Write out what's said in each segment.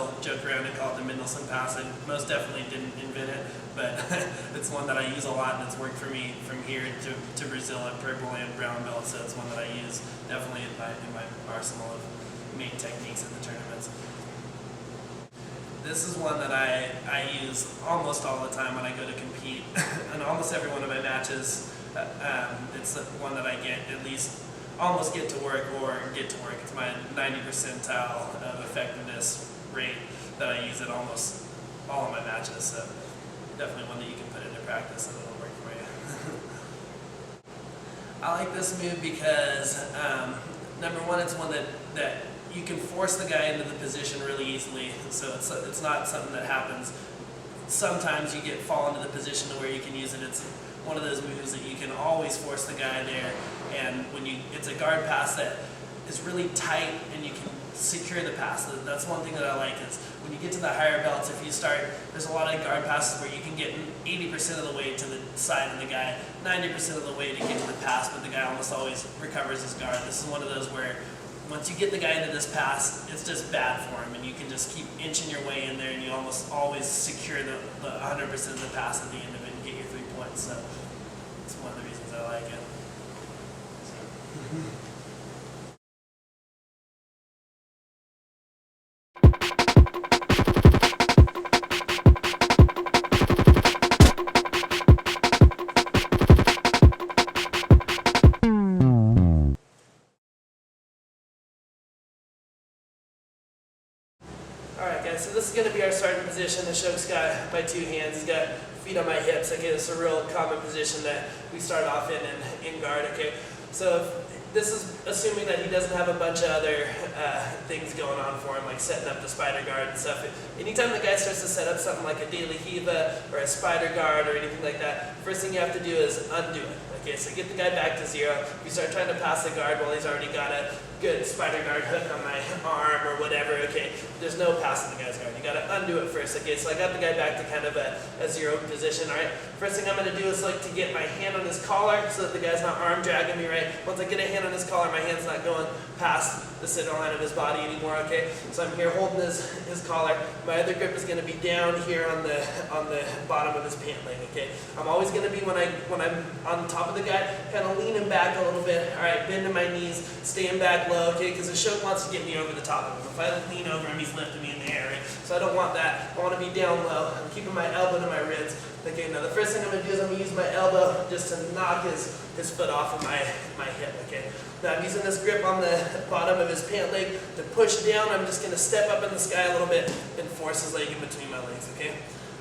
still joke around and call it the Mendelsohn pass. I most definitely didn't invent it, but it's one that I use a lot, and it's worked for me from here to Brazil at purple and brown belt, so it's one that I use definitely in my arsenal of main techniques at the tournaments. This is one that I use almost all the time when I go to compete. In almost every one of my matches, it's one that I get at least almost get to work or get to work. It's my 90 percentile of effectiveness rate that I use at almost all of my matches. So definitely one that you can put into practice and it'll work for you. I like this move because number one, it's one that you can force the guy into the position really easily, so it's not something that happens. Sometimes you fall into the position to where you can use it. It's one of those moves that you can always force the guy there, and it's a guard pass that is really tight and you can secure the pass. That's one thing that I like is when you get to the higher belts, if you start, there's a lot of guard passes where you can get 80% of the way to the side of the guy, 90% of the way to get to the pass, but the guy almost always recovers his guard. This is one of those where once you get the guy into this pass, it's just bad for him, and you can just keep inching your way in there, and you almost always secure the 100% of the pass at the end of it and get your 3 points. So it's one of the reasons I like it. Alright guys, so this is going to be our starting position. Ashok's got my 2 hands, he's got feet on my hips. Okay, this is a real common position that we start off in guard. Okay, so this is assuming that he doesn't have a bunch of other things going on for him, like setting up the spider guard and stuff. Anytime the guy starts to set up something like a daily hiva or a spider guard or anything like that, first thing you have to do is undo it. Okay, so get the guy back to 0. You start trying to pass the guard while he's already got a good spider guard hook on my arm or whatever. Okay, there's no passing the guy's guard. You got to undo it first. Okay, so I got the guy back to kind of a 0 position. All right, first thing I'm going to do is like to get my hand on his collar so that the guy's not arm dragging me. Right, once I get a hand on his collar, my hand's not going past the center line of his body anymore. Okay, so I'm here holding his collar. My other grip is going to be down here on the bottom of his pant leg. Okay, I'm always going to be when I'm on top of the guy, kind of leaning back a little bit. All right, bending my knees, staying back low. Okay, because Ashok wants to get me over the top of him. If I lean over him, he's lifting me in the air. Right? So I don't want that. I want to be down low. I'm keeping my elbow to my ribs. Okay, now the first thing I'm going to do is I'm going to use my elbow just to knock his foot off of my hip. Okay, now I'm using this grip on the bottom of his pant leg to push down. I'm just going to step up in the sky a little bit and force his leg in between my legs. Okay.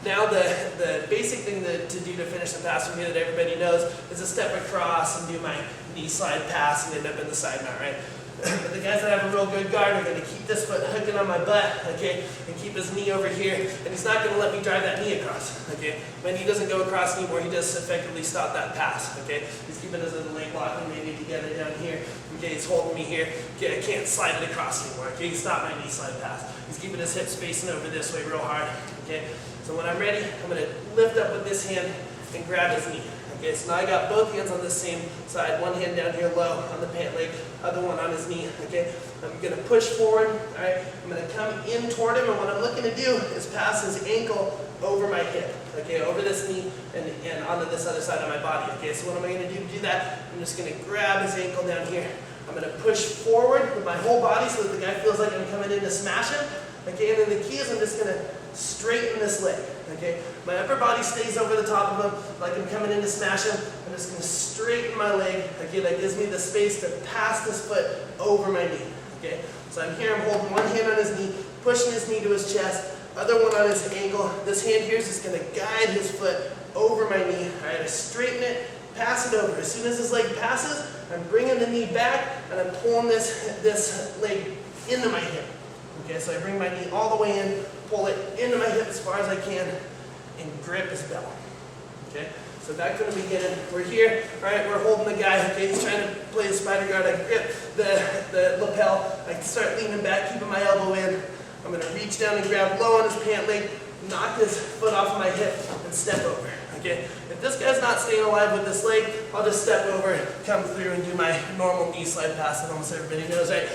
Now the basic thing to do to finish the pass for me that everybody knows is to step across and do my knee slide pass and end up in the side mount, right? But the guys that have a real good guard are going to keep this foot hooking on my butt, okay, and keep his knee over here, and he's not going to let me drive that knee across, okay? My knee doesn't go across anymore, he does effectively stop that pass, okay? He's keeping his little leg locking maybe together down here, okay, he's holding me here, okay, I can't slide it across anymore, okay, he stopped my knee slide pass. He's keeping his hips facing over this way real hard, okay? So when I'm ready, I'm going to lift up with this hand and grab his knee. Okay, so now I got both hands on this same side, one hand down here low on the pant leg, other one on his knee, okay? I'm going to push forward, all right? I'm going to come in toward him, and what I'm looking to do is pass his ankle over my hip, okay, over this knee and onto this other side of my body, okay? So what am I going to do that? I'm just going to grab his ankle down here. I'm going to push forward with my whole body so that the guy feels like I'm coming in to smash him, okay? And then the key is I'm just going to straighten this leg, okay? My upper body stays over the top of him like I'm coming in to smash him. I'm just going to straighten my leg, okay? That gives me the space to pass this foot over my knee, okay? So I'm here, I'm holding one hand on his knee, pushing his knee to his chest, other one on his ankle. This hand here is just going to guide his foot over my knee. All right, I straighten it, pass it over. As soon as this leg passes, I'm bringing the knee back and I'm pulling this leg into my hip. Okay, so I bring my knee all the way in, pull it into my hip as far as I can, and grip his belly. Okay, so back from the beginning, we're here, all right, we're holding the guy, okay, he's trying to play the spider guard, I grip the lapel, I start leaning back, keeping my elbow in, I'm going to reach down and grab low on his pant leg, knock his foot off of my hip, and step over. Okay, if this guy's not staying alive with this leg, I'll just step over, come through, and do my normal knee slide pass that almost everybody knows, right?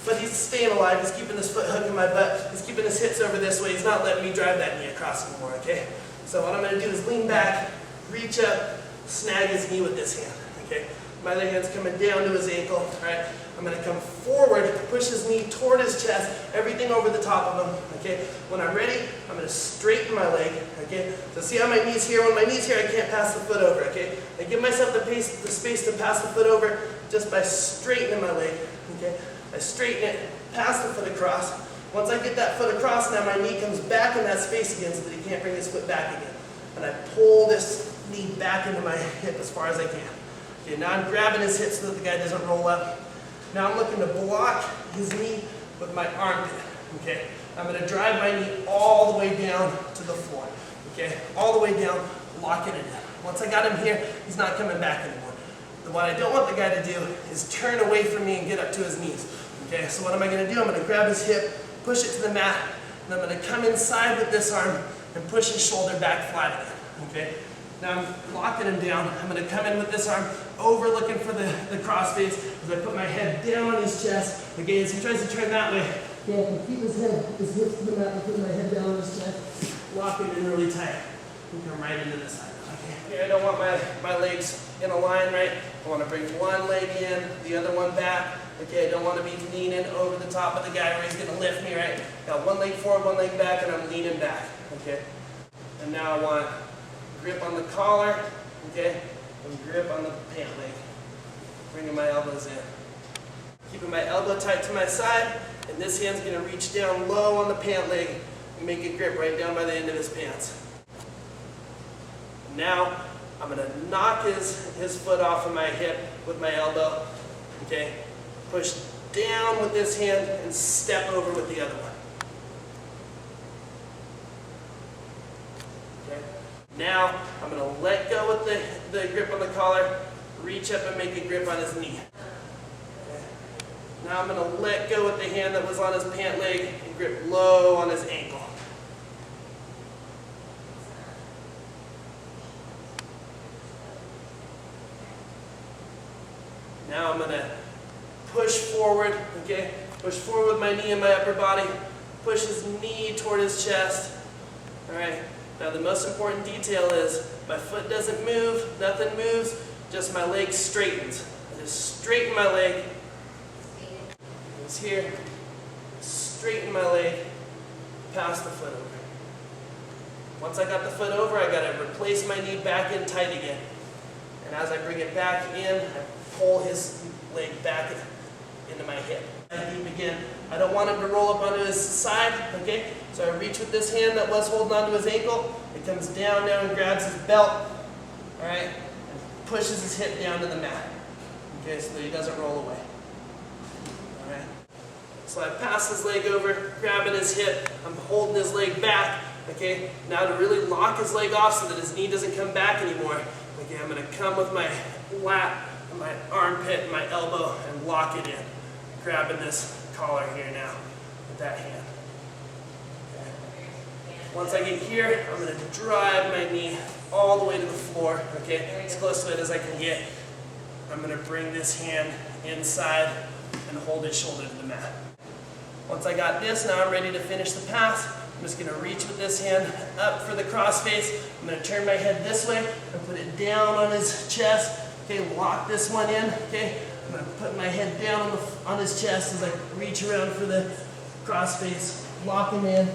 but he's staying alive. He's keeping his foot hooked in my butt. He's keeping his hips over this way. He's not letting me drive that knee across anymore, okay? So what I'm going to do is lean back, reach up, snag his knee with this hand, okay? My other hand's coming down to his ankle, all right? I'm going to come forward, push his knee toward his chest, everything over the top of him, okay? When I'm ready, I'm going to straighten my leg, okay? So see how my knee's here? When my knee's here, I can't pass the foot over, okay? I give myself the space to pass the foot over just by straightening my leg, okay? I straighten it, pass the foot across. Once I get that foot across, now my knee comes back in that space again so that he can't bring his foot back again. And I pull this knee back into my hip as far as I can. Okay, now I'm grabbing his hip so that the guy doesn't roll up. Now I'm looking to block his knee with my armpit, okay? I'm going to drive my knee all the way down to the floor, okay? All the way down, locking it in. Once I got him here, he's not coming back anymore. What I don't want the guy to do is turn away from me and get up to his knees, okay? So what am I going to do? I'm going to grab his hip, push it to the mat, and I'm going to come inside with this arm and push his shoulder back flat again, okay? Now I'm locking him down. I'm going to come in with this arm over looking for the cross face as I put my head down on his chest. Okay, as he tries to turn that way, okay, I can keep his hips to the mat and put my head down on his chest, lock him in really tight, and come right into this side. Okay, here I don't want my legs in a line, right? I want to bring one leg in, the other one back. Okay, I don't want to be leaning over the top of the guy where he's going to lift me, right? Got one leg forward, one leg back, and I'm leaning back. Okay, and now I want grip on the collar, okay, and grip on the pant leg. Bringing my elbows in. Keeping my elbow tight to my side, and this hand's going to reach down low on the pant leg and make it grip right down by the end of his pants. Now, I'm going to knock his foot off of my hip with my elbow, okay, push down with this hand and step over with the other one. Now, I'm going to let go with the grip on the collar, reach up and make a grip on his knee. Okay. Now I'm going to let go with the hand that was on his pant leg and grip low on his ankle. Now I'm going to push forward, okay? Push forward with my knee and my upper body, push his knee toward his chest. All right. Now the most important detail is my foot doesn't move, nothing moves, just my leg straightens. I just straighten my leg. It's here. Straighten my leg, pass the foot over. Once I got the foot over, I got to replace my knee back in tight again. And as I bring it back in, I pull his leg back into my hip. Deep again. I don't want him to roll up onto his side, okay? So I reach with this hand that was holding onto his ankle. It comes down now and grabs his belt, all right? And pushes his hip down to the mat, okay, so that he doesn't roll away. All right? So I pass his leg over, grabbing his hip. I'm holding his leg back, okay? Now to really lock his leg off so that his knee doesn't come back anymore, okay, I'm going to come with my lat, and my armpit, and my elbow, and lock it in. Grabbing this collar here now with that hand. Okay. Once I get here, I'm going to drive my knee all the way to the floor, okay, as close to it as I can get. I'm going to bring this hand inside and hold his shoulder to the mat. Once I got this, now I'm ready to finish the pass. I'm just going to reach with this hand up for the cross face. I'm going to turn my head this way and put it down on his chest. Okay, lock this one in, okay. I'm going to put my head down on his chest as I reach around for the cross face, lock him in.